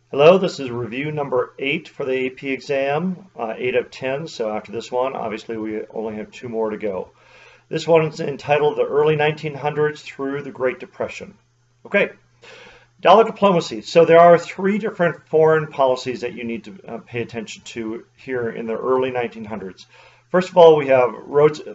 Hello, this is review number 8 for the AP exam, 8 of 10. So after this one, obviously we only have 2 more to go. This one is entitled The Early 1900s Through the Great Depression. Okay, dollar diplomacy. So there are 3 different foreign policies that you need to pay attention to here in the early 1900s. First of all, we have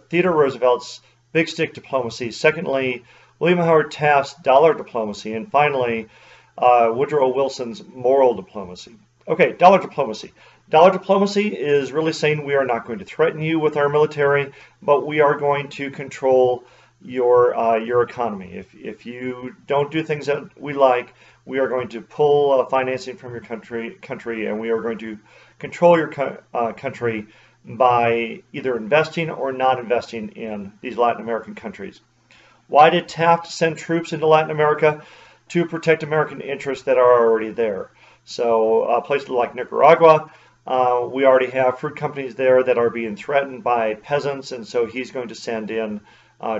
Theodore Roosevelt's big stick diplomacy. Secondly, William Howard Taft's dollar diplomacy. And finally, Woodrow Wilson's moral diplomacy. Okay, dollar diplomacy. Dollar diplomacy is really saying we are not going to threaten you with our military, but we are going to control your economy. If you don't do things that we like, we are going to pull financing from your country, and we are going to control your country by either investing or not investing in these Latin American countries. Why did Taft send troops into Latin America? To protect American interests that are already there. So places like Nicaragua, we already have fruit companies there that are being threatened by peasants, and so he's going to send in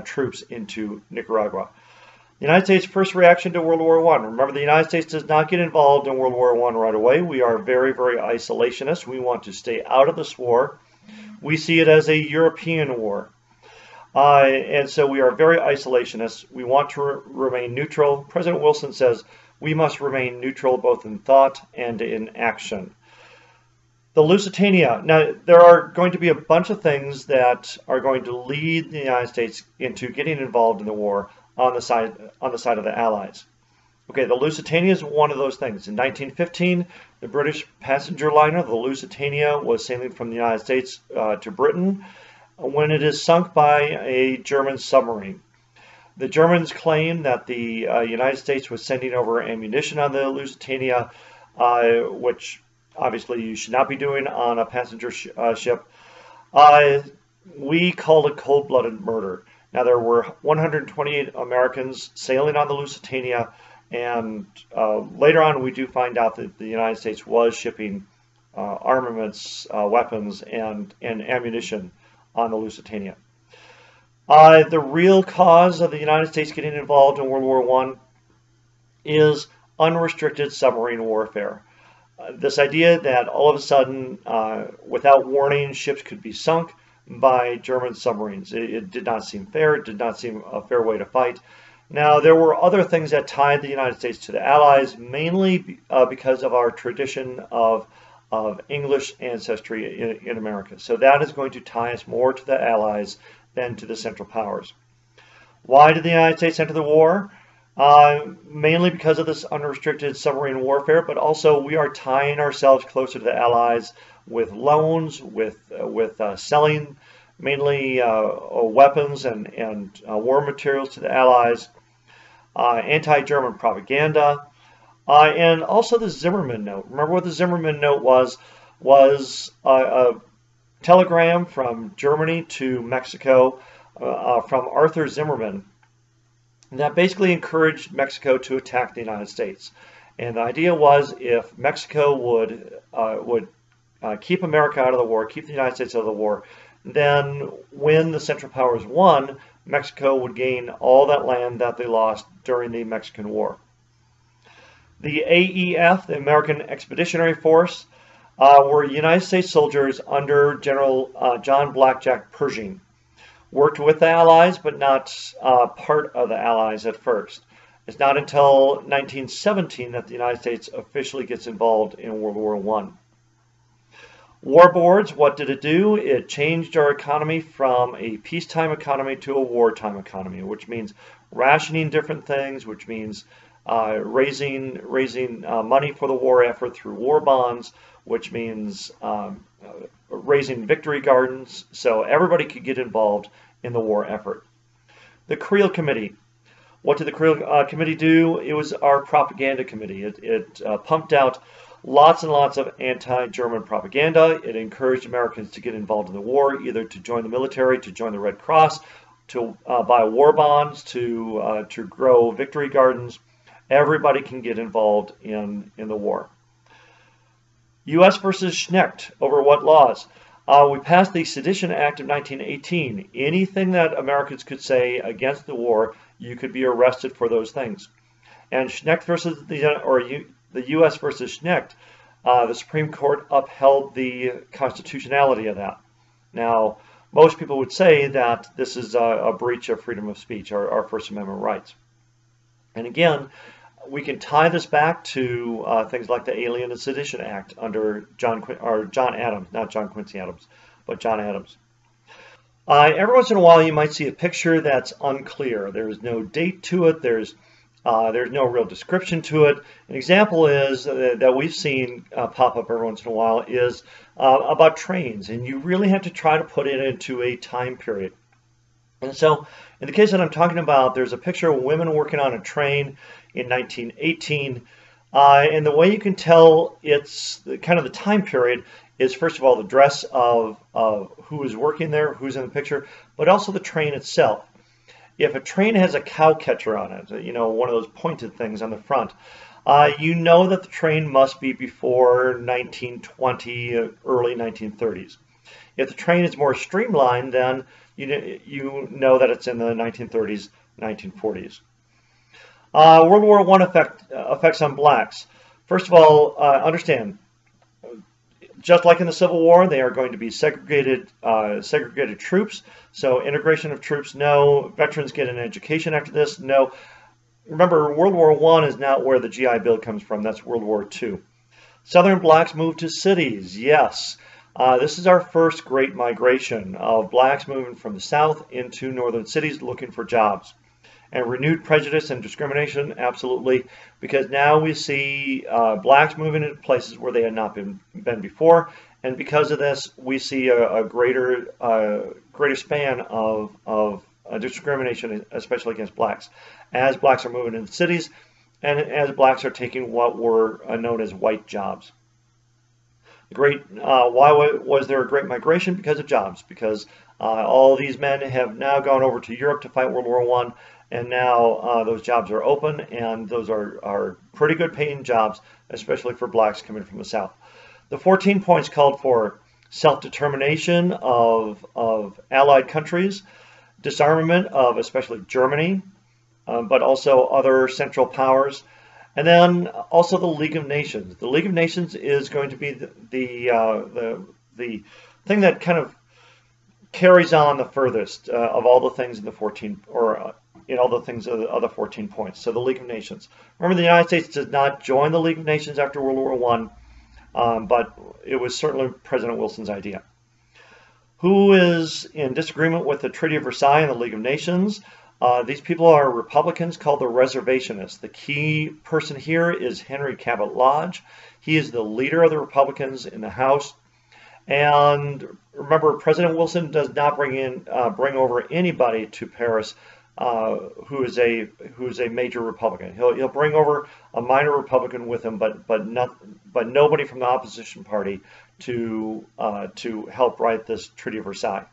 troops into Nicaragua. The United States' first reaction to World War I. Remember, the United States does not get involved in World War I right away. We are very, very isolationist. We want to stay out of this war. We see it as a European war. And so we are very isolationist. We want to remain neutral. President Wilson says we must remain neutral both in thought and in action. The Lusitania. Now, there are going to be a bunch of things that are going to lead the United States into getting involved in the war on the side of the Allies. Okay, the Lusitania is one of those things. In 1915, the British passenger liner, the Lusitania, was sailing from the United States to Britain when it is sunk by a German submarine. The Germans claim that the United States was sending over ammunition on the Lusitania, which obviously you should not be doing on a passenger ship. We called it cold-blooded murder. Now, there were 128 Americans sailing on the Lusitania, and later on we do find out that the United States was shipping armaments, weapons, and ammunition on the Lusitania. The real cause of the United States getting involved in World War I is unrestricted submarine warfare. This idea that all of a sudden, without warning, ships could be sunk by German submarines. It did not seem fair. It did not seem a fair way to fight. Now, there were other things that tied the United States to the Allies, mainly because of our tradition of English ancestry in America. So that is going to tie us more to the Allies than to the Central Powers. Why did the United States enter the war? Mainly because of this unrestricted submarine warfare, but also we are tying ourselves closer to the Allies with loans, with selling mainly weapons and war materials to the Allies, anti-German propaganda, and also the Zimmerman note. Remember what the Zimmerman note was? Was a telegram from Germany to Mexico from Arthur Zimmerman that basically encouraged Mexico to attack the United States. And the idea was if Mexico would keep America out of the war, keep the United States out of the war, then when the Central Powers won, Mexico would gain all that land that they lost during the Mexican War. The AEF, the American Expeditionary Force, were United States soldiers under General John Blackjack Pershing. Worked with the Allies, but not part of the Allies at first. It's not until 1917 that the United States officially gets involved in World War I. War boards, what did it do? It changed our economy from a peacetime economy to a wartime economy, which means rationing different things, which means raising money for the war effort through war bonds, which means raising victory gardens, so everybody could get involved in the war effort. The Creel Committee. What did the Creel Committee do? It was our propaganda committee. It pumped out lots and lots of anti-German propaganda. It encouraged Americans to get involved in the war, either to join the military, to join the Red Cross, to buy war bonds, to grow victory gardens. Everybody can get involved in the war. U.S. versus Schnecht. Over what laws? We passed the Sedition Act of 1918. Anything that Americans could say against the war, you could be arrested for those things. And Schnecht versus the the U.S. versus Schnecht, the Supreme Court upheld the constitutionality of that. Now, most people would say that this is a breach of freedom of speech, our First Amendment rights. And again, we can tie this back to things like the Alien and Sedition Act under John Adams, not John Quincy Adams, but John Adams. Every once in a while, you might see a picture that's unclear. There's no date to it. There's no real description to it. An example is that we've seen pop up every once in a while is about trains, and you really have to try to put it into a time period. And so, in the case that I'm talking about, there's a picture of women working on a train in 1918, and the way you can tell it's kind of the time period is, first of all, the dress of who is working there, who's in the picture, but also the train itself. If a train has a cow catcher on it, you know, one of those pointed things on the front, you know that the train must be before 1920, early 1930s. If the train is more streamlined, then you know that it's in the 1930s, 1940s. World War I effects on blacks. First of all, understand, just like in the Civil War, they are going to be segregated troops. So integration of troops, no. Veterans get an education after this, no. Remember, World War I is not where the GI Bill comes from. That's World War II. Southern blacks moved to cities, yes. This is our first great migration of blacks moving from the South into northern cities looking for jobs. And renewed prejudice and discrimination, absolutely, because now we see blacks moving into places where they had not been before, and because of this, we see a greater span of discrimination, especially against blacks, as blacks are moving into cities, and as blacks are taking what were known as white jobs. Why was there a great migration? Because of jobs, because all these men have now gone over to Europe to fight World War I, and now those jobs are open, and those are pretty good paying jobs, especially for blacks coming from the South. The 14 points called for self-determination of allied countries, disarmament of especially Germany, but also other Central Powers, and then also the League of Nations. The League of Nations is going to be the thing that kind of carries on the furthest of all the things in the 14, or in all the things of the 14 points. So the League of Nations. Remember, the United States did not join the League of Nations after World War I, but it was certainly President Wilson's idea. Who is in disagreement with the Treaty of Versailles and the League of Nations? These people are Republicans called the Reservationists. The key person here is Henry Cabot Lodge. He is the leader of the Republicans in the House. And remember, President Wilson does not bring over anybody to Paris who is a major Republican. He'll bring over a minor Republican with him, but nobody from the opposition party to help write this Treaty of Versailles.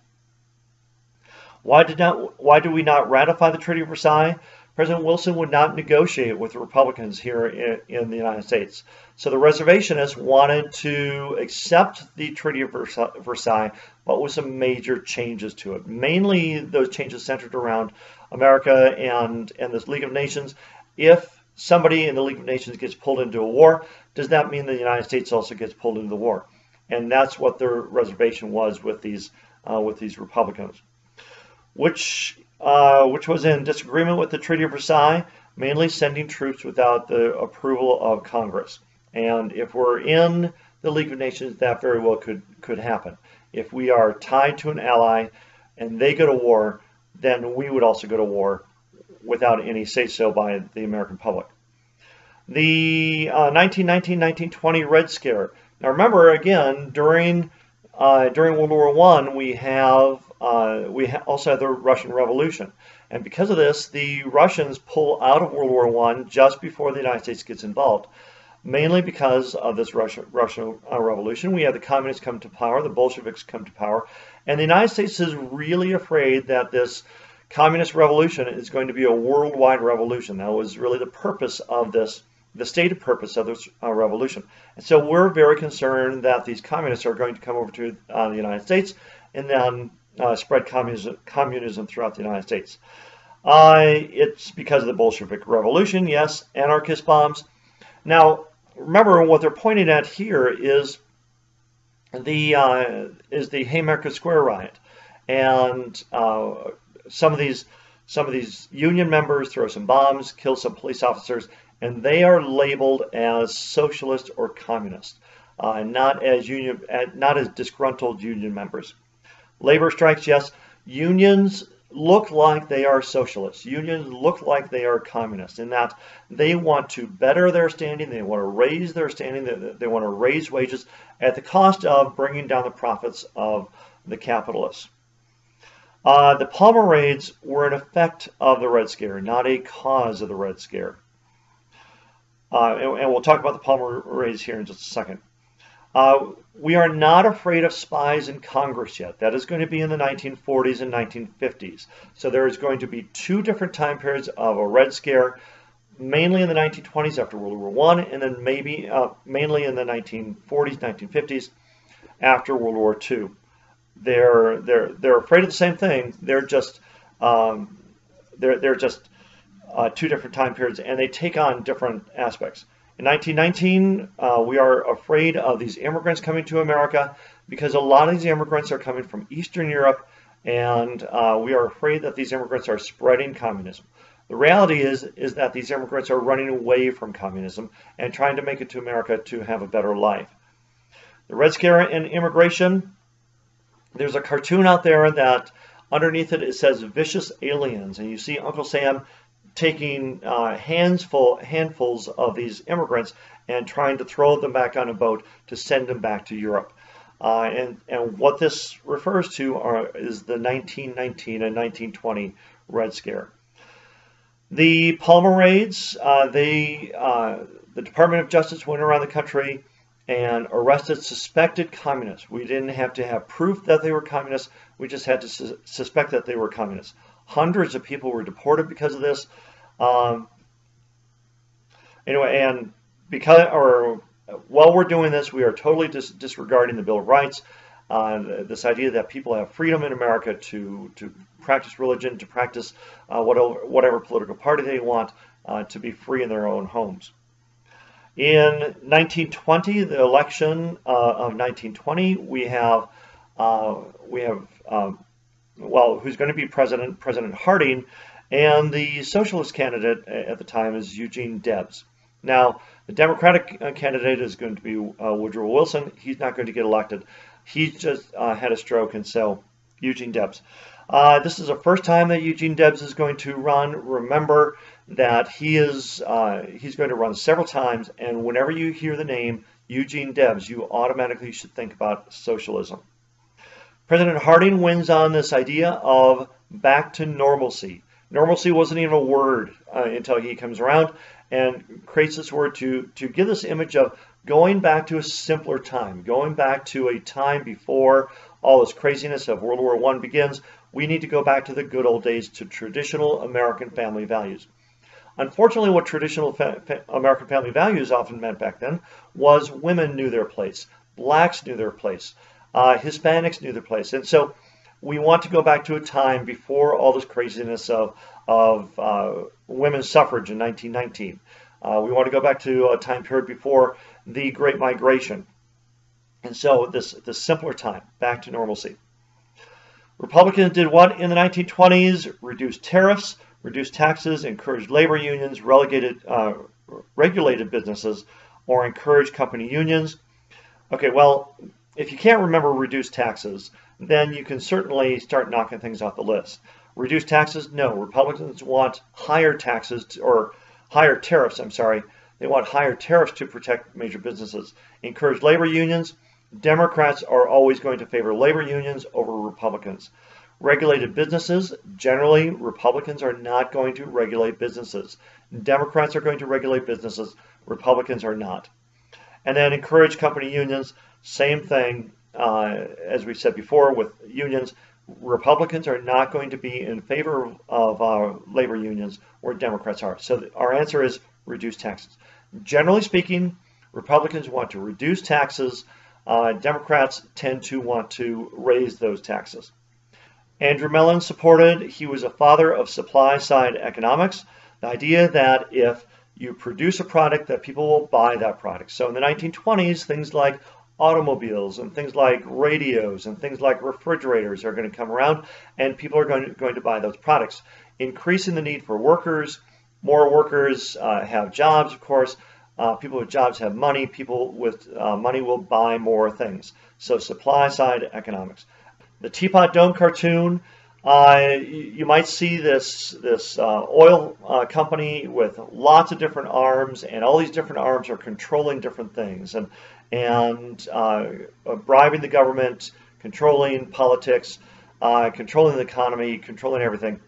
Why do we not ratify the Treaty of Versailles? President Wilson would not negotiate with the Republicans here in the United States. So the Reservationists wanted to accept the Treaty of Versailles, but with some major changes to it. Mainly those changes centered around America and this League of Nations. If somebody in the League of Nations gets pulled into a war, does that mean the United States also gets pulled into the war? And that's what the reservation was with these Republicans. Which was in disagreement with the Treaty of Versailles, mainly sending troops without the approval of Congress. And if we're in the League of Nations, that very well could happen. If we are tied to an ally and they go to war, then we would also go to war without any say-so by the American public. The 1919-1920 Red Scare. Now remember, again, during World War I, we also had the Russian Revolution. And because of this, the Russians pull out of World War I just before the United States gets involved. Mainly because of this Russian Revolution. We have the communists come to power, the Bolsheviks come to power, and the United States is really afraid that this communist revolution is going to be a worldwide revolution. That was really the purpose of this, the stated purpose of this revolution. And so we're very concerned that these communists are going to come over to the United States and then spread communism throughout the United States. It's because of the Bolshevik Revolution, yes, anarchist bombs. Now, remember, what they're pointing at here is the Haymarket Square riot, and some of these union members throw some bombs, kill some police officers, and they are labeled as socialist or communist, not as disgruntled union members. Labor strikes, yes. Unions look like they are socialists. Unions look like they are communists in that they want to better their standing, they want to raise their standing, they want to raise wages at the cost of bringing down the profits of the capitalists. The Palmer raids were an effect of the Red Scare, not a cause of the Red Scare. And we'll talk about the Palmer raids here in just a second. We are not afraid of spies in Congress yet. That is going to be in the 1940s and 1950s. So there is going to be two different time periods of a Red Scare, mainly in the 1920s after World War I, and then maybe mainly in the 1940s, 1950s after World War II. They're afraid of the same thing. They're just two different time periods, and they take on different aspects. In 1919, we are afraid of these immigrants coming to America because a lot of these immigrants are coming from Eastern Europe, and we are afraid that these immigrants are spreading communism. The reality is that these immigrants are running away from communism and trying to make it to America to have a better life. The Red Scare and immigration, there's a cartoon out there that underneath it says vicious aliens, and you see Uncle Sam taking handfuls of these immigrants and trying to throw them back on a boat to send them back to Europe. And what this refers to is the 1919 and 1920 Red Scare. The Palmer raids, the Department of Justice went around the country and arrested suspected communists. We didn't have to have proof that they were communists. We just had to suspect that they were communists. Hundreds of people were deported because of this. Anyway, and while we're doing this, we are totally disregarding the Bill of Rights. This idea that people have freedom in America to practice religion, to practice whatever political party they want, to be free in their own homes. In 1920, the election of 1920, we have who's going to be president? President Harding, and the socialist candidate at the time is Eugene Debs. Now, the Democratic candidate is going to be Woodrow Wilson. He's not going to get elected. He just had a stroke, and so Eugene Debs. This is the first time that Eugene Debs is going to run. Remember that he's going to run several times, and whenever you hear the name Eugene Debs, you automatically should think about socialism. President Harding wins on this idea of back to normalcy. Normalcy wasn't even a word until he comes around and creates this word to give this image of going back to a simpler time, going back to a time before all this craziness of World War I begins. We need to go back to the good old days, to traditional American family values. Unfortunately, what traditional American family values often meant back then was women knew their place, blacks knew their place, Hispanics knew their place. And so we want to go back to a time before all this craziness of women's suffrage in 1919. We want to go back to a time period before the Great Migration. And so this simpler time, back to normalcy. Republicans did what in the 1920s? Reduced tariffs, reduced taxes, encouraged labor unions, regulated businesses, or encouraged company unions. Okay, well, if you can't remember reduced taxes, then you can certainly start knocking things off the list. Reduced taxes? No. Republicans want higher taxes, or higher tariffs, I'm sorry. They want higher tariffs to protect major businesses. Encourage labor unions. Democrats are always going to favor labor unions over Republicans. Regulated businesses, generally, Republicans are not going to regulate businesses. Democrats are going to regulate businesses. Republicans are not. And then encourage company unions, same thing as we said before with unions. Republicans are not going to be in favor of labor unions where Democrats are. So our answer is reduce taxes. Generally speaking, Republicans want to reduce taxes. Democrats tend to want to raise those taxes. Andrew Mellon supported, he was a father of supply-side economics, the idea that if You produce a product that people will buy that product. So in the 1920s, things like automobiles and things like radios and things like refrigerators are going to come around, and people are going to buy those products, increasing the need for workers. More workers have jobs, of course. People with jobs have money. People with money will buy more things. So supply side economics. The Teapot Dome cartoon, you might see this oil company with lots of different arms, and all these different arms are controlling different things, and bribing the government, controlling politics, controlling the economy, controlling everything,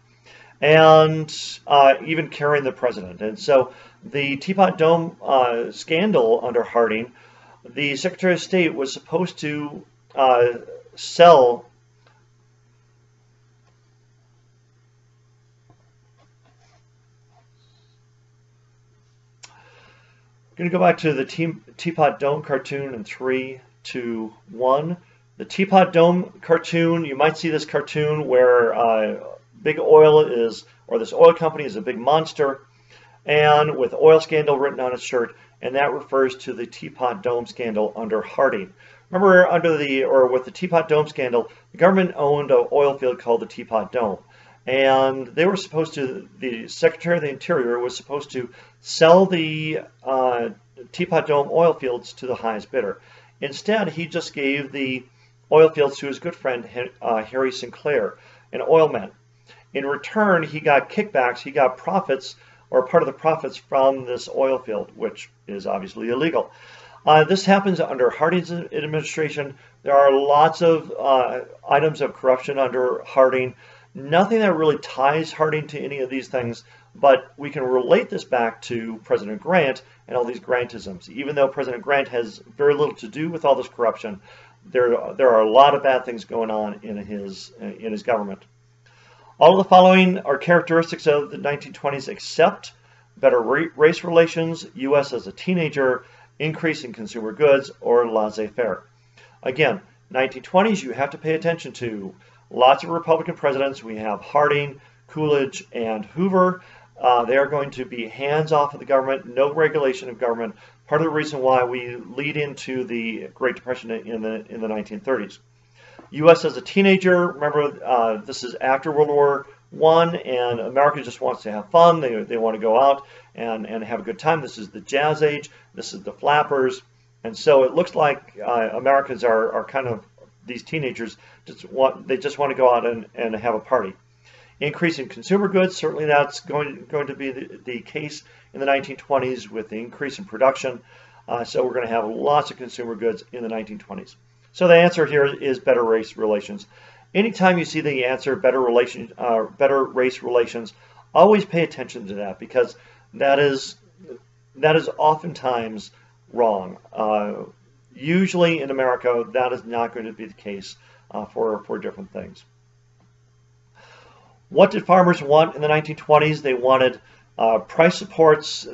and even carrying the president. And so the Teapot Dome scandal under Harding, the Secretary of State was supposed to sell I'm going to go back to the Teapot Dome cartoon in 3, 2, 1. The Teapot Dome cartoon, you might see this cartoon where big oil is, or this oil company is a big monster, and with oil scandal written on its shirt, and that refers to the Teapot Dome scandal under Harding. Remember, with the Teapot Dome scandal, the government owned an oil field called the Teapot Dome. And they were supposed to, the Secretary of the Interior was supposed to sell the Teapot Dome oil fields to the highest bidder. Instead, he just gave the oil fields to his good friend Harry Sinclair, an oilman. In return, he got kickbacks, he got profits, or part of the profits from this oil field, which is obviously illegal. This happens under Harding's administration. There are lots of items of corruption under Harding. Nothing that really ties Harding to any of these things, but we can relate this back to President Grant and all these Grantisms. Even though President Grant has very little to do with all this corruption, there are a lot of bad things going on in his government. All of the following are characteristics of the 1920s except better race relations, U.S. as a teenager, increase in consumer goods, or laissez-faire. Again, 1920s you have to pay attention to. Lots of Republican presidents. We have Harding, Coolidge, and Hoover. They are going to be hands-off of the government, no regulation of government. Part of the reason why we lead into the Great Depression in the 1930s. U.S. as a teenager, remember this is after World War I, and America just wants to have fun. They want to go out and have a good time. This is the jazz age. This is the flappers. And so it looks like Americans are kind of, these teenagers just want to go out and have a party. Increase in consumer goods, certainly that's going to be the case in the 1920s with the increase in production. So we're going to have lots of consumer goods in the 1920s. So the answer here is better race relations. Anytime you see the answer better race relations, always pay attention to that, because that is oftentimes wrong. Usually in America, that is not going to be the case for different things. What did farmers want in the 1920s? They wanted price supports.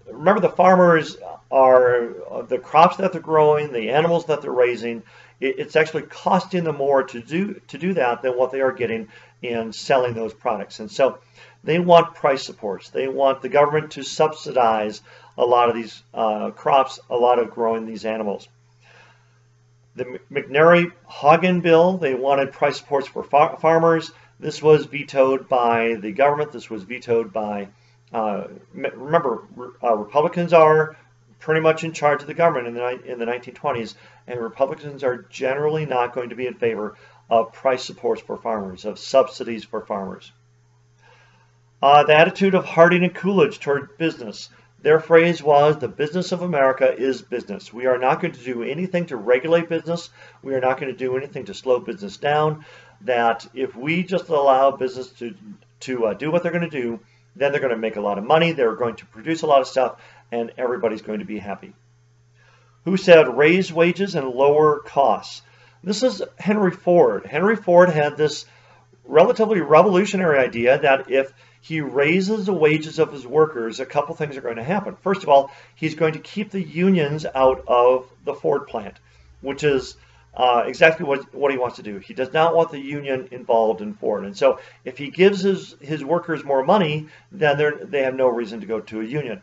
Remember, the farmers are the crops that they're growing, the animals that they're raising. It's actually costing them more to do that than what they are getting in selling those products. And so they want price supports. They want the government to subsidize a lot of these crops, a lot of growing these animals. The McNary-Haugen bill, they wanted price supports for farmers. This was vetoed by the government. This was vetoed by, remember, Republicans are pretty much in charge of the government in the 1920s, and Republicans are generally not going to be in favor of price supports for farmers, of subsidies for farmers. The attitude of Harding and Coolidge toward business. Their phrase was, the business of America is business. We are not going to do anything to regulate business. We are not going to do anything to slow business down. That if we just allow business to do what they're going to do, then they're going to make a lot of money, they're going to produce a lot of stuff, and everybody's going to be happy. Who said raise wages and lower costs? This is Henry Ford. Henry Ford had this relatively revolutionary idea that if he raises the wages of his workers, a couple things are going to happen. First of all, he's going to keep the unions out of the Ford plant, which is exactly what he wants to do. He does not want the union involved in Ford. And so if he gives his workers more money, then they have no reason to go to a union.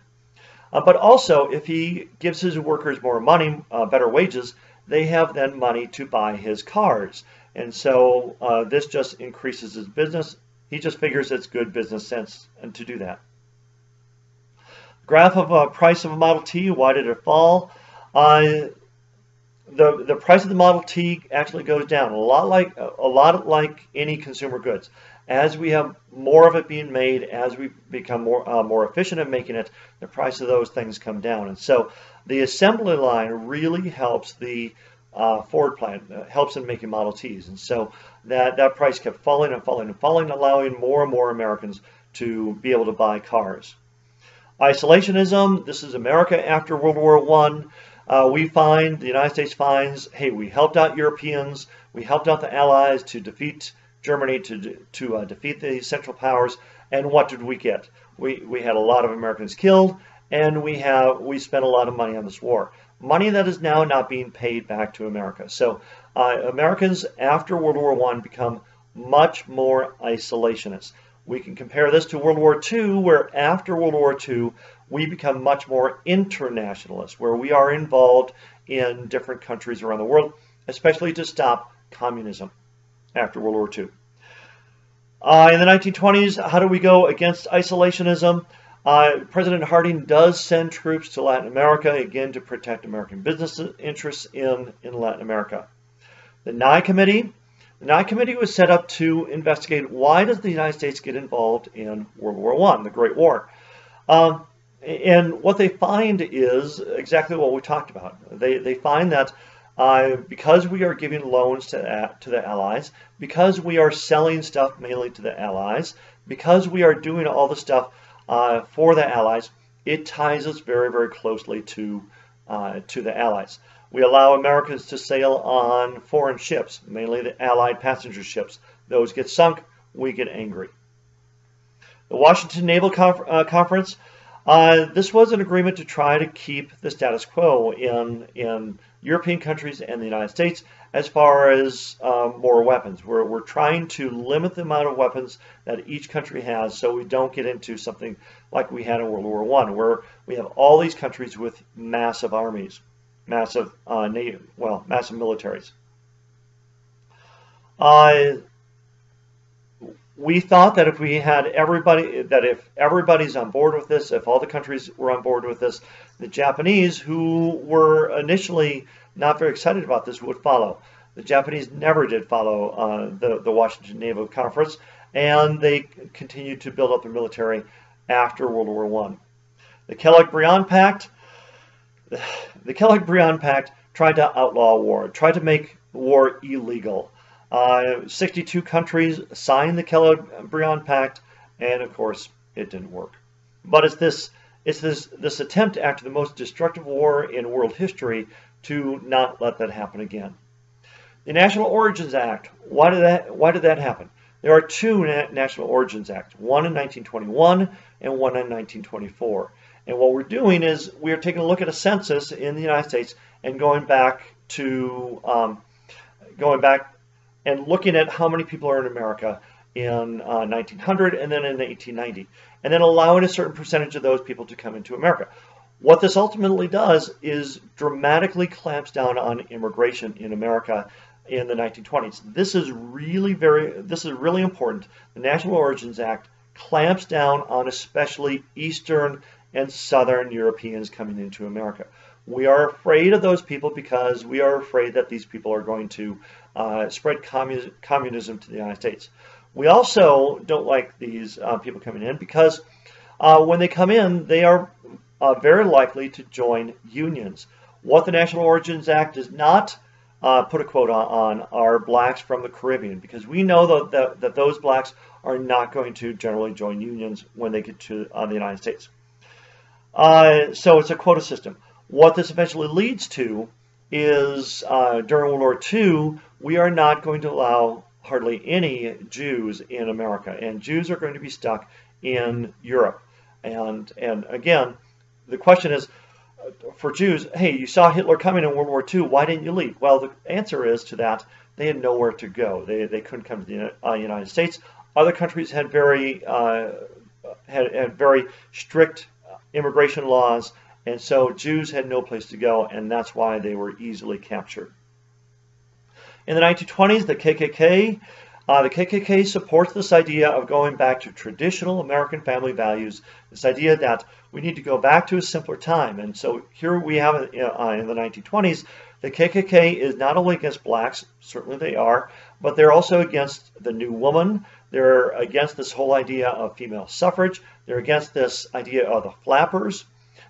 But also, if he gives his workers more money, better wages, they have then money to buy his cars. And so this just increases his business. He just figures it's good business sense and to do that. Graph of price of a Model T, why did it fall? The price of the Model T actually goes down a lot like any consumer goods. As we have more of it being made, as we become more efficient at making it, the price of those things come down. And so the assembly line really helps the Ford plant, helps in making Model Ts. And so that price kept falling and falling and falling, allowing more and more Americans to be able to buy cars. Isolationism, this is America after World War I. We find, the United States finds, hey, we helped out Europeans, we helped out the Allies to defeat Germany, to defeat the Central Powers, and what did we get? We had a lot of Americans killed, and we spent a lot of money on this war. Money that is now not being paid back to America. So Americans after World War I become much more isolationist. We can compare this to World War II, where after World War II, we become much more internationalist, where we are involved in different countries around the world, especially to stop communism after World War II. In the 1920s, how do we go against isolationism? President Harding does send troops to Latin America, again, to protect American business interests in Latin America. The Nye Committee. The Nye Committee was set up to investigate why does the United States get involved in World War I, the Great War. And what they find is exactly what we talked about. They find that because we are giving loans to the Allies, because we are selling stuff mainly to the Allies, because we are doing all the stuff for the Allies, it ties us very, very closely to the Allies. We allow Americans to sail on foreign ships, mainly the Allied passenger ships. Those get sunk, we get angry. The Washington Naval Conference, this was an agreement to try to keep the status quo in European countries and the United States as far as more weapons. We're trying to limit the amount of weapons that each country has so we don't get into something like we had in World War I, where we have all these countries with massive armies, massive militaries. We thought that if we had if everybody's on board with this, if all the countries were on board with this, the Japanese, who were initially not very excited about this, would follow. The Japanese never did follow the Washington Naval Conference, and they continued to build up their military after World War I. The Kellogg-Briand Pact. The Kellogg-Briand Pact tried to outlaw war, tried to make war illegal. 62 countries signed the Kellogg-Briand Pact, and of course, it didn't work. But it's this attempt after the most destructive war in world history to not let that happen again. The National Origins Act. Why did that happen? There are two National Origins Acts, one in 1921 and one in 1924. And what we're doing is we're taking a look at a census in the United States and going back and looking at how many people are in America in 1900 and then in 1890, and then allowing a certain percentage of those people to come into America. What this ultimately does is dramatically clamps down on immigration in America in the 1920s. This is really important. The National Origins Act clamps down on especially Eastern and Southern Europeans coming into America. We are afraid of those people because we are afraid that these people are going to spread communism to the United States. We also don't like these people coming in because when they come in, they are very likely to join unions. What the National Origins Act does not put a quota on are blacks from the Caribbean, because we know that those blacks are not going to generally join unions when they get to the United States. So it's a quota system. What this eventually leads to is during World War II, we are not going to allow hardly any Jews in America, and Jews are going to be stuck in Europe. And again, the question is, for Jews, hey, you saw Hitler coming in World War II, why didn't you leave? Well, the answer is to that, they had nowhere to go. They couldn't come to the United States. Other countries had very strict immigration laws, And so Jews had no place to go, and that's why they were easily captured. In the 1920s, the KKK supports this idea of going back to traditional American family values, this idea that we need to go back to a simpler time. And so here we have in the 1920s, the KKK is not only against blacks, certainly they are, but they're also against the new woman. They're against this whole idea of female suffrage. They're against this idea of the flappers.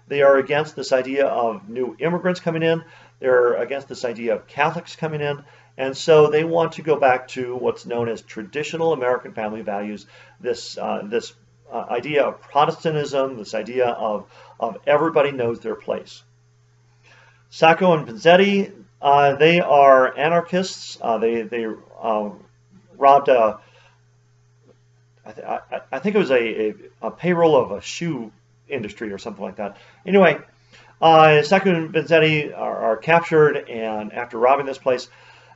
They are against this idea of new immigrants coming in. They're against this idea of Catholics coming in. And so they want to go back to what's known as traditional American family values, this idea of Protestantism, this idea of everybody knows their place. Sacco and Vanzetti, they are anarchists. They robbed I think it was a payroll of a shoe industry or something like that. Anyway, Sacco and Vanzetti are captured and after robbing this place,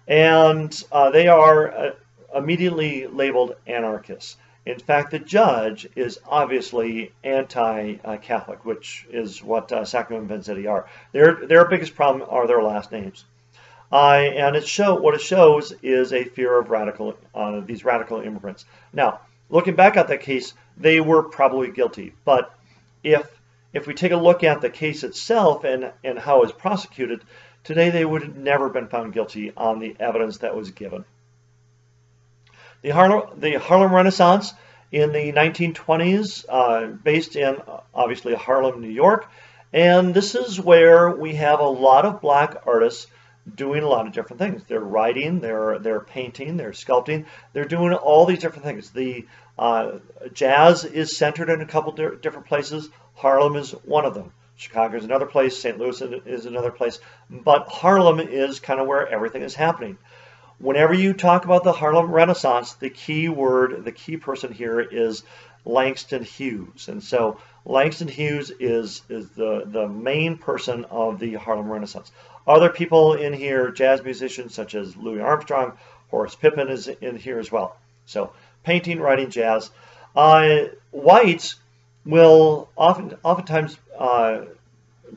and they are immediately labeled anarchists. In fact, the judge is obviously anti-Catholic, which is what Sacco and Vanzetti are. Their biggest problem are their last names. And what it shows is a fear of these radical immigrants. Now, looking back at that case, they were probably guilty. But if we take a look at the case itself and how it was prosecuted, today they would have never been found guilty on the evidence that was given. The Harlem Renaissance in the 1920s, based in obviously Harlem, New York, and this is where we have a lot of black artists doing a lot of different things. They're writing, they're painting, they're sculpting, they're doing all these different things. The jazz is centered in a couple different places. Harlem is one of them. Chicago is another place. St. Louis is another place. But Harlem is kind of where everything is happening. Whenever you talk about the Harlem Renaissance, the key word, the key person here is Langston Hughes. And so Langston Hughes is the main person of the Harlem Renaissance. Other people in here, jazz musicians such as Louis Armstrong, Horace Pippin is in here as well. So painting, writing, jazz. Whites will oftentimes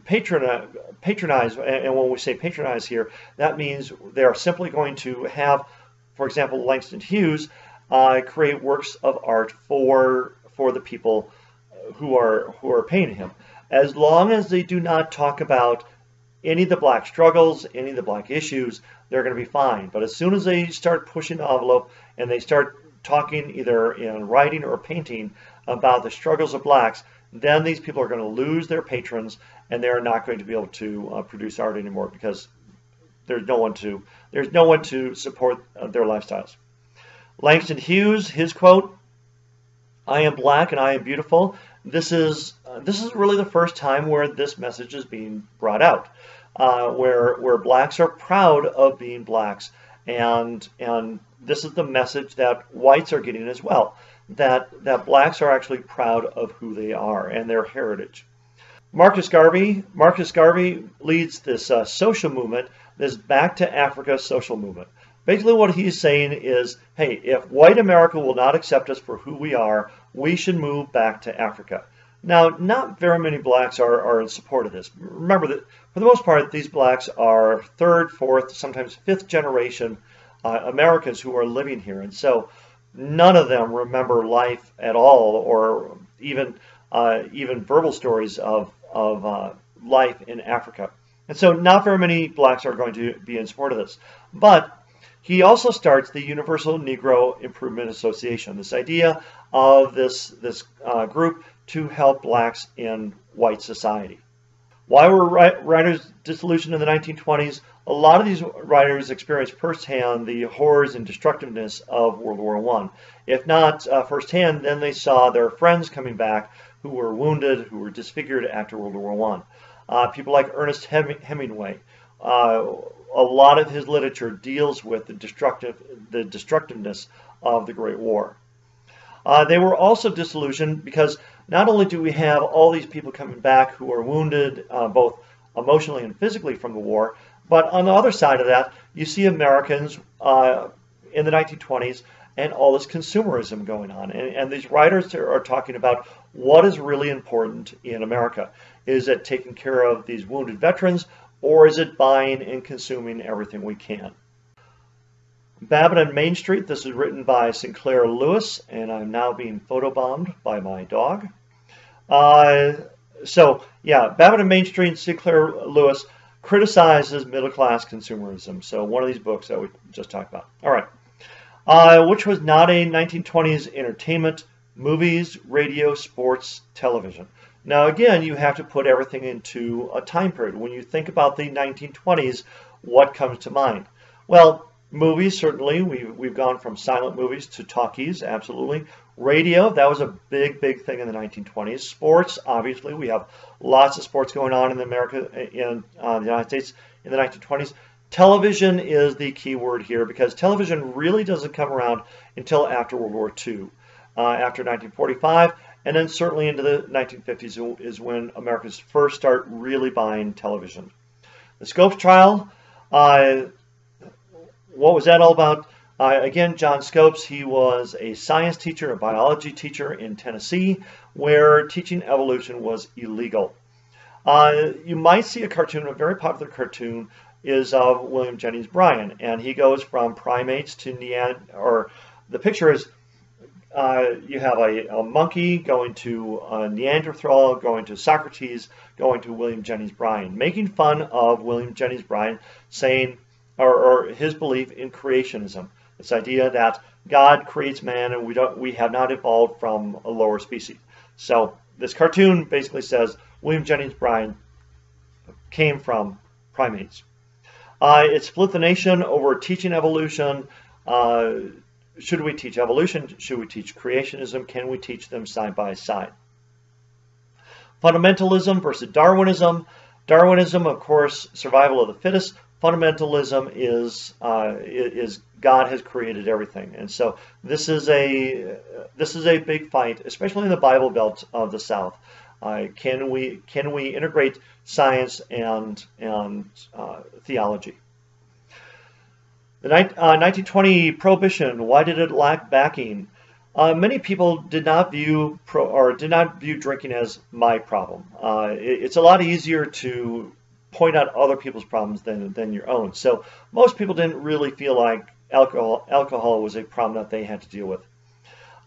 patronize, and when we say patronize here, that means they are simply going to have, for example, Langston Hughes create works of art for the people who are paying him, as long as they do not talk about any of the black struggles, any of the black issues, they're going to be fine. But as soon as they start pushing the envelope and they start talking either in writing or painting about the struggles of blacks, then these people are going to lose their patrons and they're not going to be able to produce art anymore because there's no one to support their lifestyles. Langston Hughes, his quote, "I am black and I am beautiful." This is really the first time where this message is being brought out, where blacks are proud of being blacks, and this is the message that whites are getting as well, that blacks are actually proud of who they are and their heritage. Marcus Garvey leads this social movement, this Back to Africa social movement. Basically what he's saying is, hey, if white America will not accept us for who we are, we should move back to Africa. Now, not very many blacks are in support of this. Remember that for the most part, these blacks are third, fourth, sometimes fifth generation Americans who are living here. And so none of them remember life at all, or even verbal stories of life in Africa. And so not very many blacks are going to be in support of this. But he also starts the Universal Negro Improvement Association, this idea of this group to help blacks in white society. Why were writers disillusioned in the 1920s? A lot of these writers experienced firsthand the horrors and destructiveness of World War I. If not firsthand, then they saw their friends coming back who were wounded, who were disfigured after World War I. People like Ernest Hemingway. A lot of his literature deals with the destructiveness of the Great War. They were also disillusioned because not only do we have all these people coming back who are wounded both emotionally and physically from the war, but on the other side of that, you see Americans in the 1920s and all this consumerism going on. And these writers are talking about what is really important in America? Is it taking care of these wounded veterans, or is it buying and consuming everything we can? Babbitt and Main Street, this is written by Sinclair Lewis, and I'm now being photobombed by my dog. Babbitt and Main Street and Sinclair Lewis criticizes middle-class consumerism. So one of these books that we just talked about. All right. Which was not a 1920s entertainment, movies, radio, sports, television. Now again, you have to put everything into a time period. When you think about the 1920s, what comes to mind? Well, movies, certainly. We've gone from silent movies to talkies, absolutely. Radio, that was a big thing in the 1920s. Sports, obviously, we have lots of sports going on in the United States in the 1920s. Television is the key word here because television really doesn't come around until after World War II, after 1945, and then certainly into the 1950s is when Americans first start really buying television. The Scopes trial, what was that all about? Again, John Scopes, he was a science teacher, a biology teacher in Tennessee, where teaching evolution was illegal. You might see a cartoon, a very popular cartoon, is of William Jennings Bryan, and he goes from primates to the picture is you have a monkey going to Neanderthal, going to Socrates, going to William Jennings Bryan, making fun of William Jennings Bryan, saying, or his belief in creationism, this idea that God creates man and we have not evolved from a lower species. So this cartoon basically says William Jennings Bryan came from primates. It split the nation over teaching evolution. Should we teach evolution? Should we teach creationism? Can we teach them side by side? Fundamentalism versus Darwinism. Darwinism, of course, survival of the fittest. Fundamentalism is God has created everything, and so this is a big fight, especially in the Bible Belt of the South. Can we integrate science and theology? The 1920 Prohibition. Why did it lack backing? Many people did not view drinking as my problem. It's a lot easier to point out other people's problems than your own. So most people didn't really feel like alcohol was a problem that they had to deal with.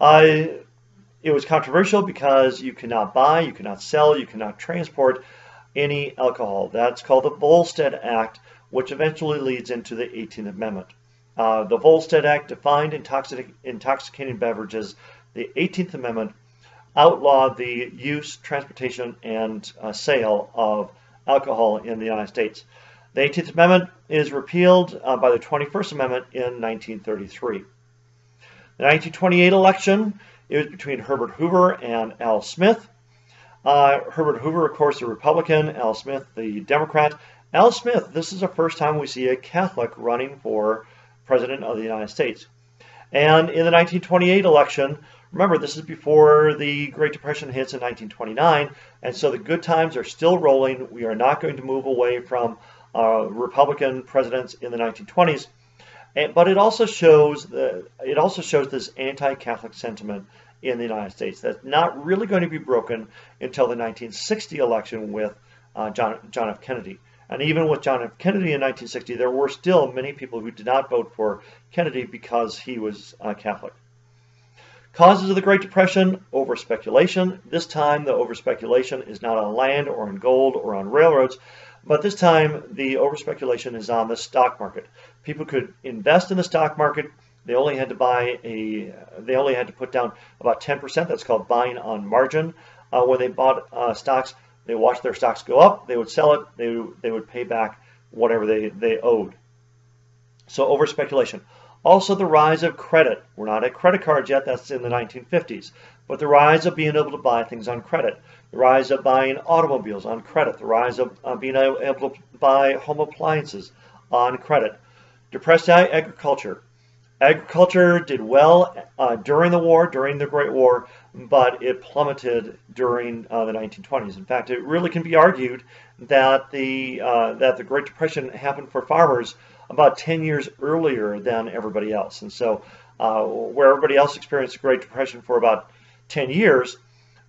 It was controversial because you cannot buy, you cannot sell, you cannot transport any alcohol. That's called the Volstead Act, which eventually leads into the 18th Amendment. The Volstead Act defined intoxicating beverages. The 18th Amendment outlawed the use, transportation, and sale of alcohol in the United States. The 18th Amendment is repealed by the 21st Amendment in 1933. The 1928 election, it was between Herbert Hoover and Al Smith. Herbert Hoover, of course, the Republican, Al Smith, the Democrat. Al Smith, this is the first time we see a Catholic running for President of the United States. And in the 1928 election, remember, this is before the Great Depression hits in 1929, and so the good times are still rolling. We are not going to move away from Republican presidents in the 1920s, but it also shows this anti-Catholic sentiment in the United States that's not really going to be broken until the 1960 election with John F. Kennedy. And even with John F. Kennedy in 1960, there were still many people who did not vote for Kennedy because he was Catholic. Causes of the Great Depression, over-speculation. This time the over-speculation is not on land or on gold or on railroads, but this time the over-speculation is on the stock market. People could invest in the stock market. They only had to put down about 10%. That's called buying on margin. When they bought stocks, they watched their stocks go up. They would sell it. They would pay back whatever they owed. So over-speculation. Also the rise of credit. We're not at credit cards yet, that's in the 1950s. But the rise of being able to buy things on credit. The rise of buying automobiles on credit. The rise of being able to buy home appliances on credit. Depressed agriculture. Agriculture did well during the war, during the Great War, but it plummeted during the 1920s. In fact, it really can be argued that the Great Depression happened for farmers about 10 years earlier than everybody else. And so where everybody else experienced the Great Depression for about 10 years,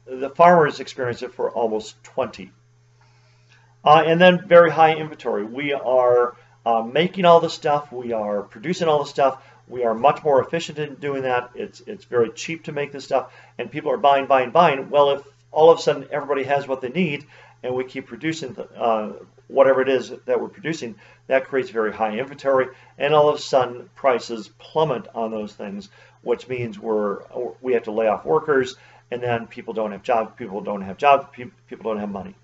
the farmers experienced it for almost 20. And then very high inventory. We are making all the stuff. We are producing all the stuff. We are much more efficient in doing that. It's very cheap to make this stuff, and people are buying, buying, buying. Well, if all of a sudden everybody has what they need, and we keep producing whatever it is that we're producing, that creates very high inventory, and all of a sudden prices plummet on those things, which means we have to lay off workers, and then people don't have jobs. People don't have jobs. People don't have money.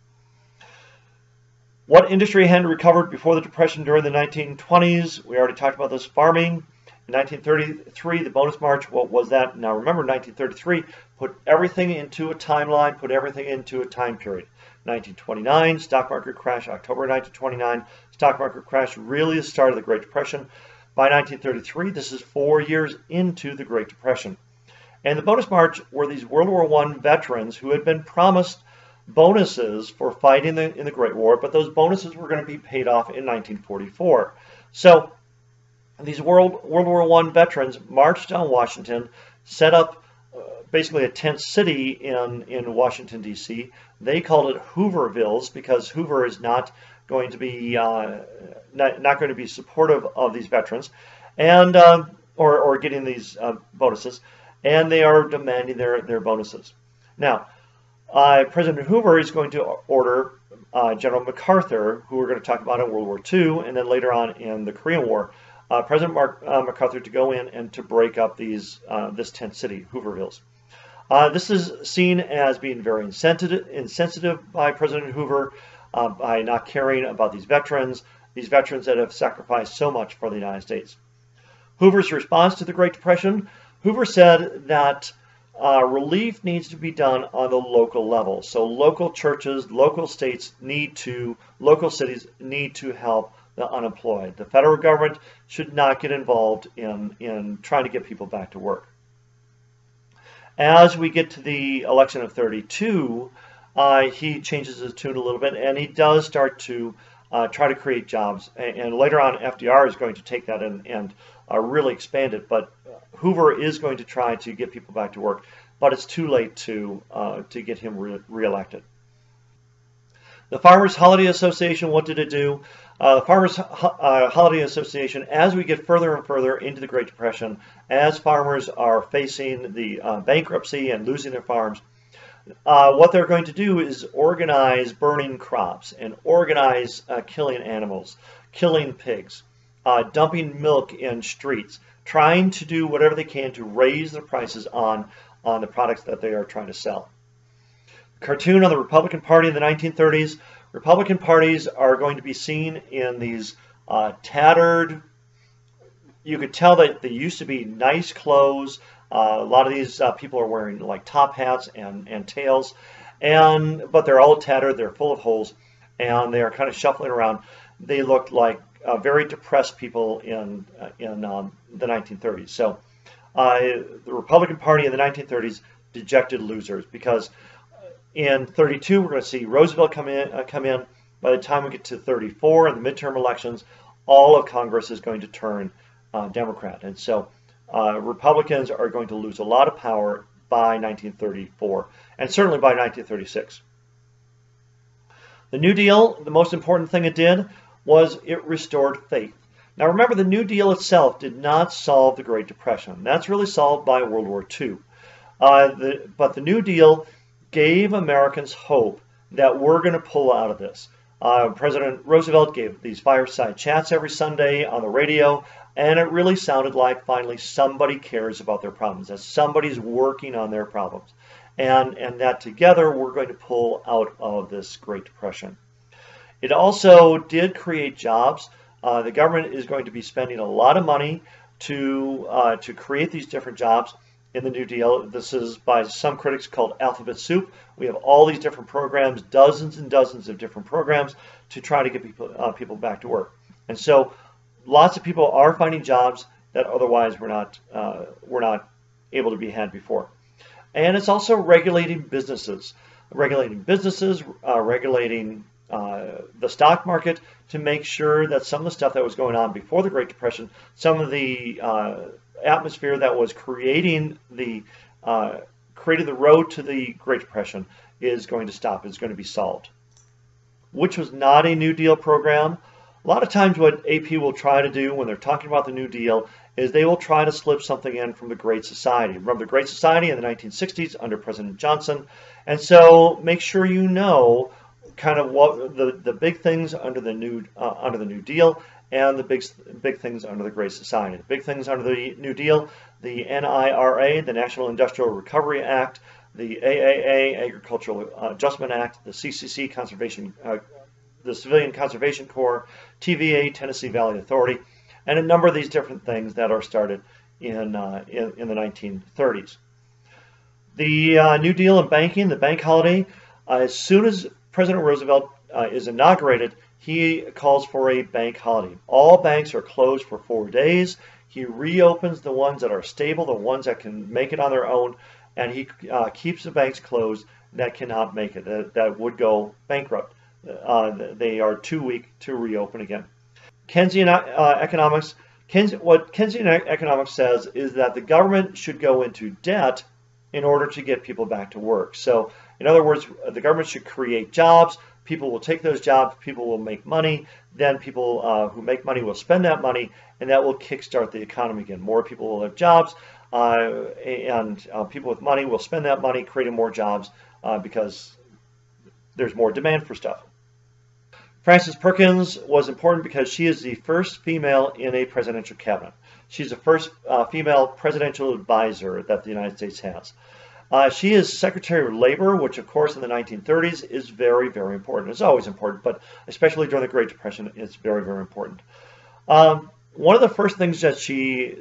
What industry hadn't recovered before the Depression during the 1920s? We already talked about this, farming. In 1933, the bonus March, what was that? Now remember, 1933 put everything into a timeline, put everything into a time period. 1929, stock market crash, October 1929, stock market crash, really the start of the Great Depression. By 1933, this is 4 years into the Great Depression. And the bonus March were these World War I veterans who had been promised bonuses for fighting in the Great War, but those bonuses were going to be paid off in 1944. So these World War I veterans marched on Washington, set up basically a tent city in Washington, D.C. They called it Hoovervilles because Hoover is not going to be not going to be supportive of these veterans, and or getting these bonuses, and they are demanding their bonuses. Now, President Hoover is going to order General MacArthur, who we're going to talk about in World War II, and then later on in the Korean War, President MacArthur to go in and to break up this tent city, Hoovervilles. This is seen as being very insensitive by President Hoover, by not caring about these veterans that have sacrificed so much for the United States. Hoover's response to the Great Depression, Hoover said that relief needs to be done on the local level. So local churches, local states local cities need to help the unemployed. The federal government should not get involved in trying to get people back to work. As we get to the election of 32, he changes his tune a little bit, and he does start to try to create jobs. And later on, FDR is going to take that and really expand it. But Hoover is going to try to get people back to work, but it's too late to get him reelected. The Farmers Holiday Association, what did it do? The Farmers Holiday Association, as we get further and further into the Great Depression, as farmers are facing the bankruptcy and losing their farms, what they're going to do is organize burning crops and organize killing animals, killing pigs, dumping milk in streets, trying to do whatever they can to raise the prices on the products that they are trying to sell. Cartoon on the Republican Party in the 1930s. Republican parties are going to be seen in these tattered, you could tell that they used to be nice clothes. A lot of these people are wearing like top hats and tails, but they're all tattered, they're full of holes, and they are kind of shuffling around. They look like very depressed people in the 1930s. So the Republican Party in the 1930s, dejected losers, because in 32, we're going to see Roosevelt come in. By the time we get to 34 in the midterm elections, all of Congress is going to turn Democrat. And so Republicans are going to lose a lot of power by 1934, and certainly by 1936. The New Deal, the most important thing it did was it restored faith. Now remember, the New Deal itself did not solve the Great Depression. That's really solved by World War II. But the New Deal gave Americans hope that we're going to pull out of this. President Roosevelt gave these fireside chats every Sunday on the radio, and it really sounded like finally somebody cares about their problems, that somebody's working on their problems, and that together we're going to pull out of this Great Depression. It also did create jobs. The government is going to be spending a lot of money to create these different jobs in the New Deal. This is by some critics called alphabet soup. We have all these different programs, dozens and dozens of different programs to try to get people back to work. And so lots of people are finding jobs that otherwise were not able to be had before. And it's also regulating businesses, regulating the stock market to make sure that some of the stuff that was going on before the Great Depression, some of the atmosphere that was creating the created the road to the Great Depression is going to stop, is going to be solved. Which was not a New Deal program. A lot of times what AP will try to do when they're talking about the New Deal is they will try to slip something in from the Great Society. Remember the Great Society in the 1960s under President Johnson? And so make sure you know kind of what the big things under the New Deal and the big things under the Great Society. The big things under the New Deal, the NIRA, the National Industrial Recovery Act, the AAA, Agricultural Adjustment Act, the CCC, the Civilian Conservation Corps, TVA, Tennessee Valley Authority, and a number of these different things that are started in the 1930s. The New Deal in banking, the bank holiday, as soon as President Roosevelt is inaugurated, he calls for a bank holiday. All banks are closed for 4 days. He reopens the ones that are stable, the ones that can make it on their own, and he keeps the banks closed that cannot make it, that would go bankrupt. They are too weak to reopen again. Keynesian economics. What Keynesian economics says is that the government should go into debt in order to get people back to work. So, in other words, the government should create jobs. People will take those jobs. People will make money. Then people who make money will spend that money, and that will kickstart the economy again. More people will have jobs, and people with money will spend that money, creating more jobs because there's more demand for stuff. Frances Perkins was important because she is the first female in a presidential cabinet. She's the first female presidential advisor that the United States has. She is Secretary of Labor, which of course in the 1930s is very, very important. It's always important, but especially during the Great Depression, it's very, very important. One of the first things that she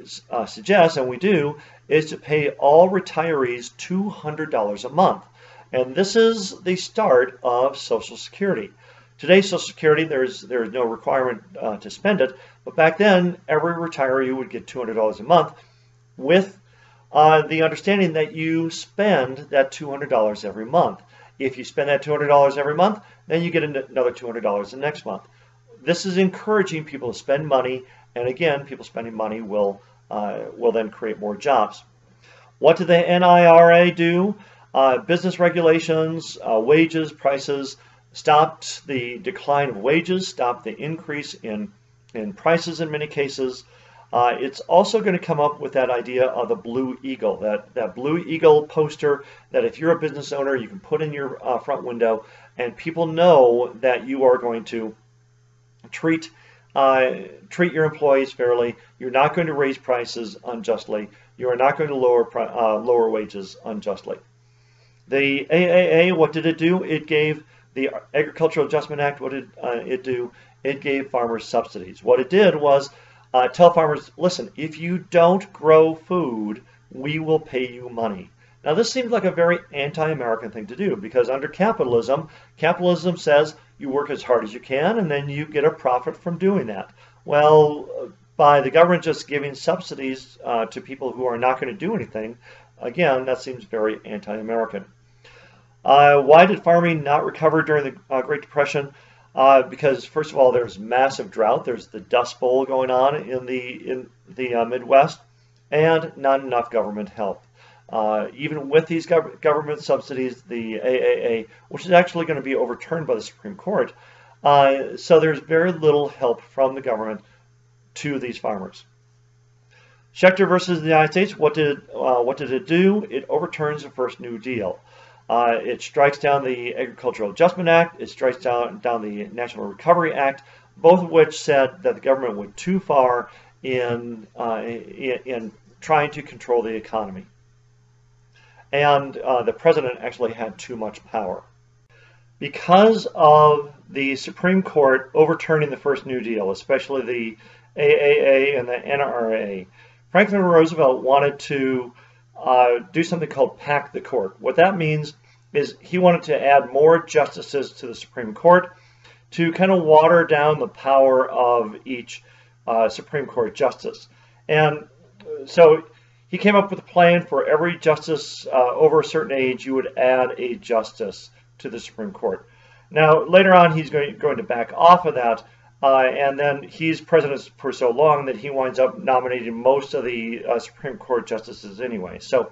suggests, and we do, is to pay all retirees $200 a month. And this is the start of Social Security. Today, Social Security, there's no requirement to spend it, but back then, every retiree would get $200 a month with the understanding that you spend that $200 every month. If you spend that $200 every month, then you get another $200 the next month. This is encouraging people to spend money, and again, people spending money will then create more jobs. What did the NIRA do? Business regulations, wages, prices, stopped the decline of wages, stopped the increase in prices in many cases. It's also going to come up with that idea of the Blue Eagle, that Blue Eagle poster that if you're a business owner, you can put in your front window, and people know that you are going to treat your employees fairly. You're not going to raise prices unjustly. You are not going to lower wages unjustly. The AAA, what did it do? It gave the Agricultural Adjustment Act, what did it do? It gave farmers subsidies. What it did was tell farmers, listen, if you don't grow food, we will pay you money. Now this seems like a very anti-American thing to do because under capitalism says you work as hard as you can and then you get a profit from doing that. Well, by the government just giving subsidies to people who are not going to do anything, again, that seems very anti-American. Why did farming not recover during the Great Depression? Because first of all, there's massive drought. There's the Dust Bowl going on in the Midwest, and not enough government help. Even with these government subsidies, the AAA, which is actually going to be overturned by the Supreme Court, so there's very little help from the government to these farmers. Schechter versus the United States. What did it do? It overturns the first New Deal. It strikes down the Agricultural Adjustment Act. It strikes down the National Recovery Act, both of which said that the government went too far in trying to control the economy. And the president actually had too much power. Because of the Supreme Court overturning the first New Deal, especially the AAA and the NRA, Franklin Roosevelt wanted to do something called pack the court. What that means is he wanted to add more justices to the Supreme Court to kind of water down the power of each Supreme Court justice. And so he came up with a plan for every justice over a certain age, you would add a justice to the Supreme Court. Now, later on, he's going to back off of that, and then he's president for so long that he winds up nominating most of the Supreme Court justices anyway. So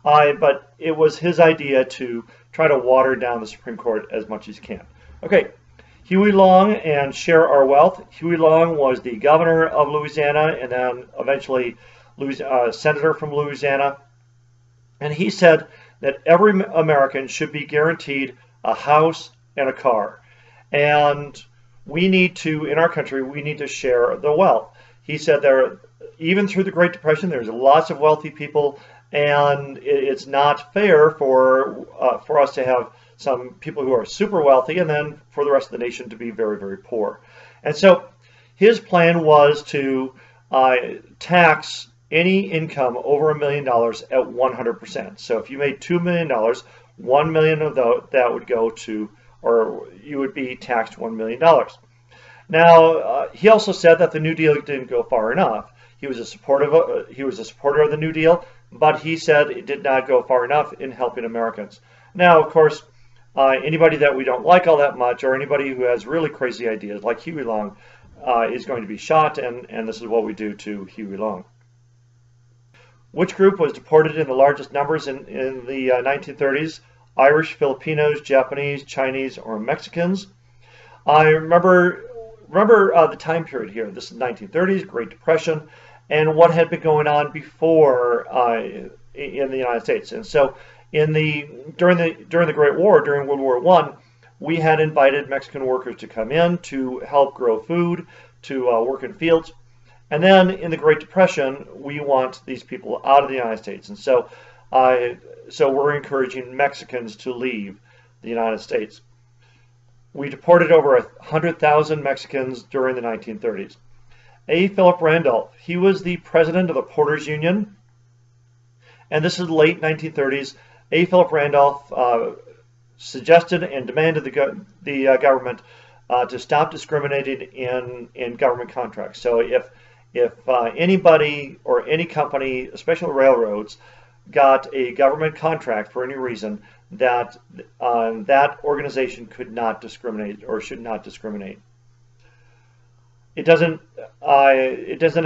But it was his idea to try to water down the Supreme Court as much as he can. Okay, Huey Long and Share Our Wealth. Huey Long was the governor of Louisiana and then eventually senator from Louisiana. And he said that every American should be guaranteed a house and a car. And we need to, in our country, we need to share the wealth. He said even through the Great Depression, there's lots of wealthy people, and it's not fair for us to have some people who are super wealthy and then for the rest of the nation to be very, very poor. And so his plan was to tax any income over $1 million at 100%. So if you made $2 million, $1 million of that would go to, or you would be taxed $1 million. Now, he also said that the New Deal didn't go far enough. He was a supporter of the New Deal, but he said it did not go far enough in helping Americans. Now, of course, anybody that we don't like all that much, or anybody who has really crazy ideas, like Huey Long, is going to be shot, and this is what we do to Huey Long. Which group was deported in the largest numbers in the 1930s? Irish, Filipinos, Japanese, Chinese, or Mexicans? I remember the time period here. This is 1930s, Great Depression, and what had been going on before in the United States. And so, during the Great War, during World War I, we had invited Mexican workers to come in to help grow food, to work in fields. And then in the Great Depression, we want these people out of the United States. And so, we're encouraging Mexicans to leave the United States. We deported over 100,000 Mexicans during the 1930s. A. Philip Randolph, he was the president of the Porters Union. And this is the late 1930s. A. Philip Randolph suggested and demanded the government to stop discriminating in government contracts. So if anybody or any company, especially railroads, got a government contract for any reason, that organization could not discriminate or should not discriminate. It doesn't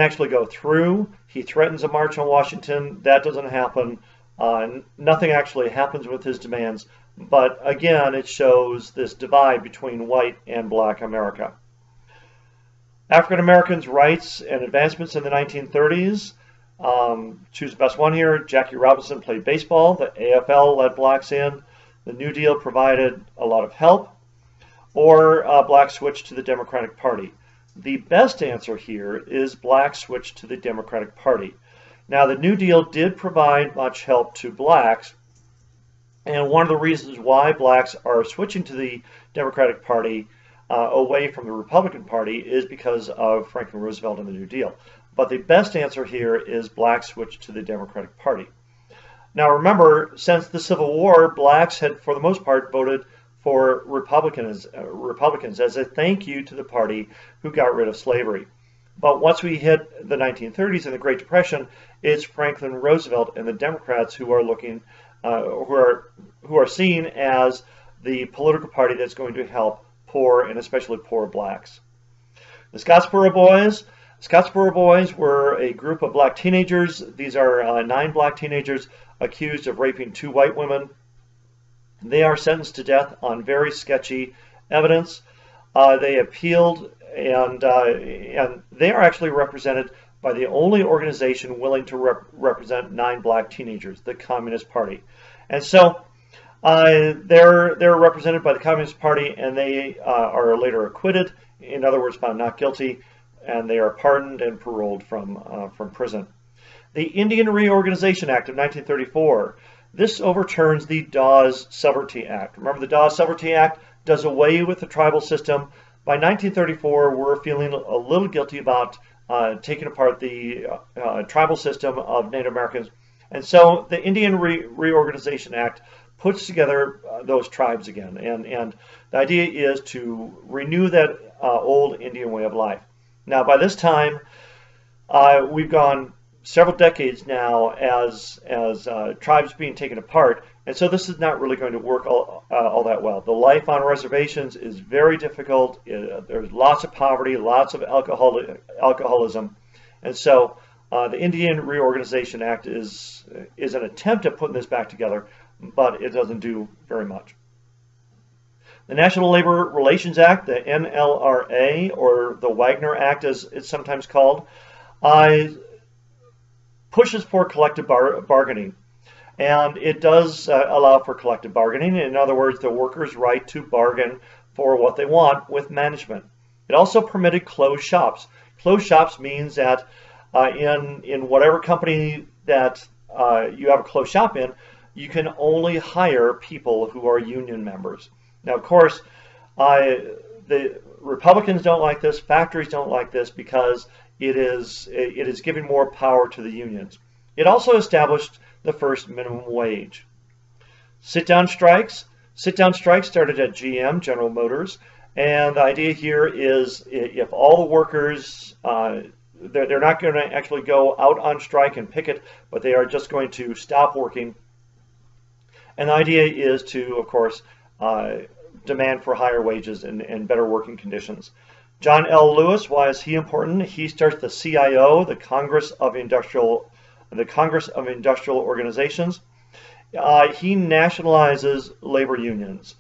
actually go through. He threatens a march on Washington. That doesn't happen. Nothing actually happens with his demands. But again, it shows this divide between white and black America. African Americans' rights and advancements in the 1930s. Choose the best one here. Jackie Robinson played baseball. The AFL let blacks in. The New Deal provided a lot of help. Or blacks switched to the Democratic Party. The best answer here is blacks switched to the Democratic Party. Now, the New Deal did provide much help to blacks, and one of the reasons why blacks are switching to the Democratic Party away from the Republican Party is because of Franklin Roosevelt and the New Deal. But the best answer here is blacks switched to the Democratic Party. Now remember, since the Civil War, blacks had, for the most part, voted for Republicans as a thank you to the party who got rid of slavery. But once we hit the 1930s and the Great Depression, it's Franklin Roosevelt and the Democrats who are looking, who are seen as the political party that's going to help poor and especially poor blacks. The Scottsboro Boys. Scottsboro Boys were a group of black teenagers. These are 9 black teenagers accused of raping 2 white women. They are sentenced to death on very sketchy evidence. They appealed, and they are actually represented by the only organization willing to represent 9 black teenagers, the Communist Party. And so they're represented by the Communist Party, and they are later acquitted, in other words, found not guilty, and they are pardoned and paroled from prison. The Indian Reorganization Act of 1934. This overturns the Dawes-Severty Act. Remember, the Dawes-Severty Act does away with the tribal system. By 1934, we're feeling a little guilty about taking apart the tribal system of Native Americans. And so the Indian Reorganization Act puts together those tribes again. And the idea is to renew that old Indian way of life. Now, by this time, we've gone several decades now as tribes being taken apart, and so this is not really going to work all that well. The life on reservations is very difficult. There's lots of poverty, lots of alcoholism, and so The Indian Reorganization Act is an attempt at putting this back together, but it doesn't do very much. The National Labor Relations Act, the NLRA, or the Wagner Act as it's sometimes called, pushes for collective bargaining. And it does allow for collective bargaining. In other words, the workers' right to bargain for what they want with management. It also permitted closed shops. Closed shops means that in whatever company that you have a closed shop in, you can only hire people who are union members. Now, of course, the Republicans don't like this, factories don't like this, because it is giving more power to the unions. It also established the first minimum wage. Sit-down strikes. Sit-down strikes started at GM, General Motors, and the idea here is if all the workers, they're not going to actually go out on strike and picket, but they are just going to stop working. And the idea is to, of course, demand for higher wages and better working conditions. John L. Lewis, why is he important? He starts the CIO, the Congress of Industrial Organizations. He nationalizes labor unions.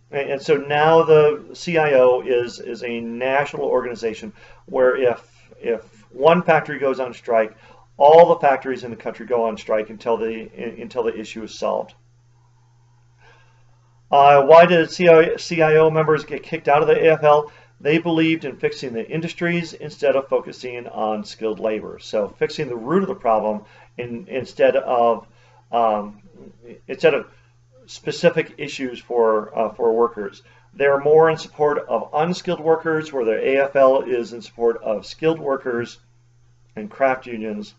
And so now the CIO is a national organization where if one factory goes on strike, all the factories in the country go on strike until the issue is solved. Why did CIO members get kicked out of the AFL? They believed in fixing the industries instead of focusing on skilled labor. So fixing the root of the problem instead of specific issues for workers. They're more in support of unskilled workers, where the AFL is in support of skilled workers and craft unions.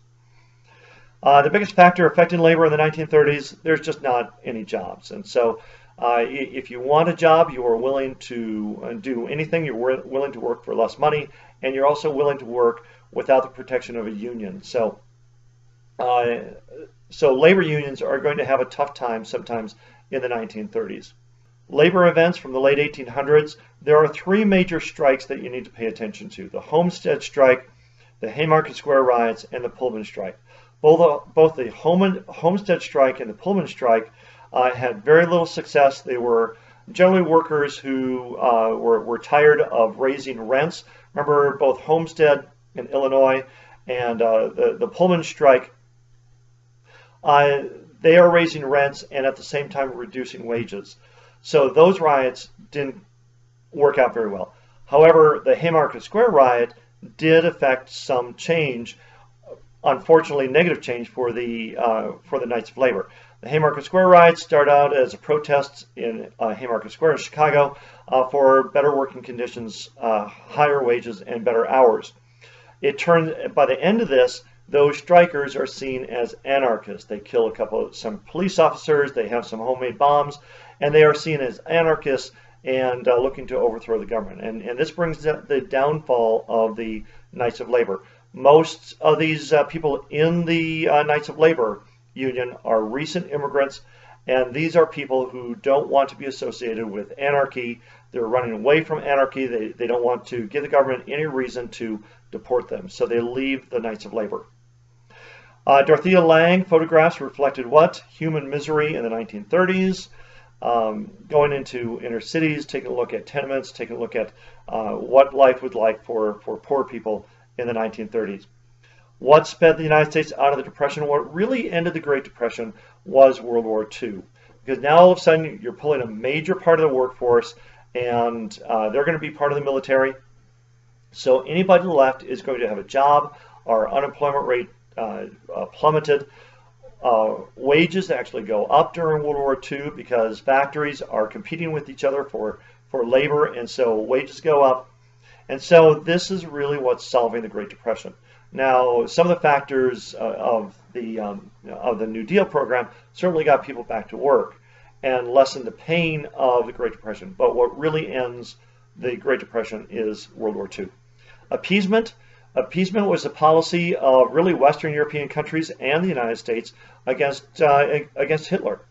The biggest factor affecting labor in the 1930s, there's just not any jobs. And so if you want a job, you are willing to do anything. You're willing to work for less money, and you're also willing to work without the protection of a union. So labor unions are going to have a tough time sometimes in the 1930s. Labor events from the late 1800s, there are three major strikes that you need to pay attention to: the Homestead Strike, the Haymarket Square Riots, and the Pullman Strike. Both the Homestead Strike and the Pullman Strike had very little success. They were generally workers who were tired of raising rents. Remember, both Homestead in Illinois and the Pullman Strike, they are raising rents and at the same time reducing wages. So those riots didn't work out very well. However, the Haymarket Square Riot did affect some change, unfortunately negative change for the Knights of Labor. The Haymarket Square Riots start out as a protest in Haymarket Square in Chicago for better working conditions, higher wages, and better hours. By the end of this, those strikers are seen as anarchists. They kill some police officers, they have some homemade bombs, and they are seen as anarchists and looking to overthrow the government. And this brings the downfall of the Knights of Labor. Most of these people in the Knights of Labor Union are recent immigrants, and these are people who don't want to be associated with anarchy. They're running away from anarchy. They don't want to give the government any reason to deport them, so they leave the Knights of Labor. Dorothea Lange photographs reflected what? Human misery in the 1930s, going into inner cities, taking a look at tenements, taking a look at what life was like for poor people in the 1930s. What sped the United States out of the Depression? What really ended the Great Depression was World War II. Because now all of a sudden you're pulling a major part of the workforce, and they're going to be part of the military. So anybody left is going to have a job. Our unemployment rate plummeted. Wages actually go up during World War II because factories are competing with each other for labor, and so wages go up. And so this is really what's solving the Great Depression. Now, some of the factors of the New Deal program certainly got people back to work and lessened the pain of the Great Depression. But what really ends the Great Depression is World War II. Appeasement. Appeasement was a policy of really Western European countries and the United States against Hitler.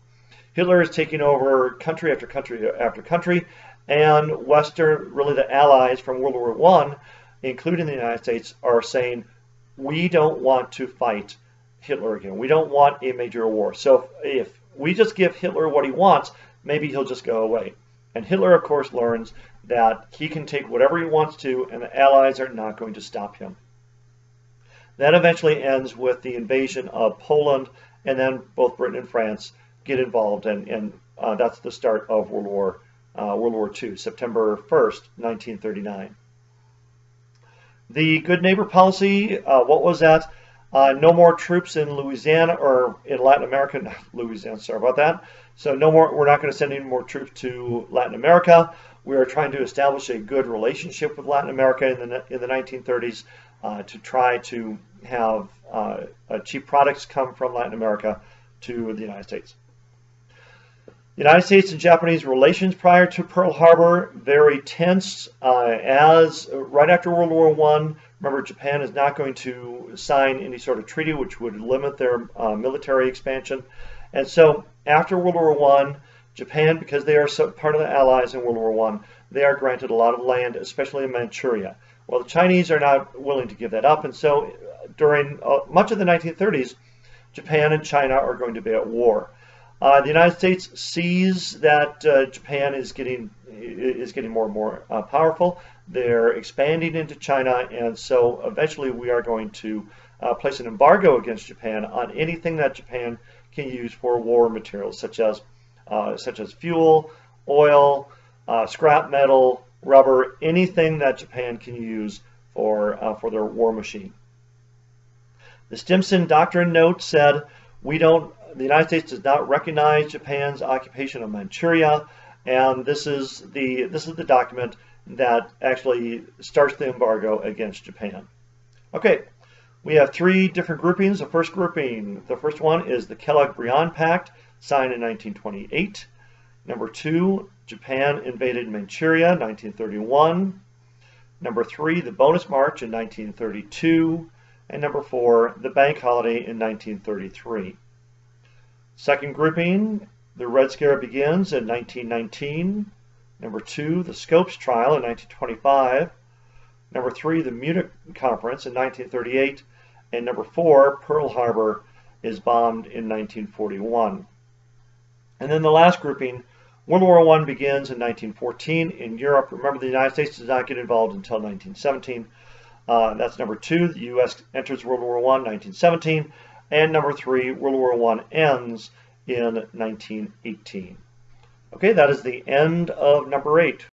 Hitler is taking over country after country after country, and really the allies from World War I, including the United States, are saying, we don't want to fight Hitler again. We don't want a major war. So if we just give Hitler what he wants, maybe he'll just go away. And Hitler, of course, learns that he can take whatever he wants to, and the Allies are not going to stop him. That eventually ends with the invasion of Poland, and then both Britain and France get involved, and that's the start of World War II, September 1st, 1939. The good neighbor policy, what was that? No more troops in Louisiana or in Latin America. Not Louisiana, sorry about that. So no more. We're not going to send any more troops to Latin America. We are trying to establish a good relationship with Latin America in the 1930s to try to have cheap products come from Latin America to the United States. The United States and Japanese relations prior to Pearl Harbor, very tense. As right after World War I, remember, Japan is not going to sign any sort of treaty which would limit their military expansion. And so after World War I, Japan, because they are part of the Allies in World War I, they are granted a lot of land, especially in Manchuria. Well, the Chinese are not willing to give that up, and so during much of the 1930s, Japan and China are going to be at war. The United States sees that Japan is getting more and more powerful. They're expanding into China, and so eventually we are going to place an embargo against Japan on anything that Japan can use for war materials, such as fuel, oil, scrap metal, rubber, anything that Japan can use for their war machine. The Stimson Doctrine note said, the United States does not recognize Japan's occupation of Manchuria, and this is the document that actually starts the embargo against Japan. Okay, we have three different groupings. The first one is the Kellogg-Briand Pact, signed in 1928. Number 2, Japan invaded Manchuria, 1931. Number 3, the Bonus March in 1932. And number 4, the Bank Holiday in 1933. Second grouping, the Red Scare begins in 1919. Number 2, the Scopes Trial in 1925. Number 3, the Munich Conference in 1938. And number 4, Pearl Harbor is bombed in 1941. And then the last grouping, World War I begins in 1914 in Europe. Remember, the United States does not get involved until 1917. That's number 2. The U.S. enters World War I, 1917. And number 3, World War I ends in 1918. Okay, that is the end of number 8.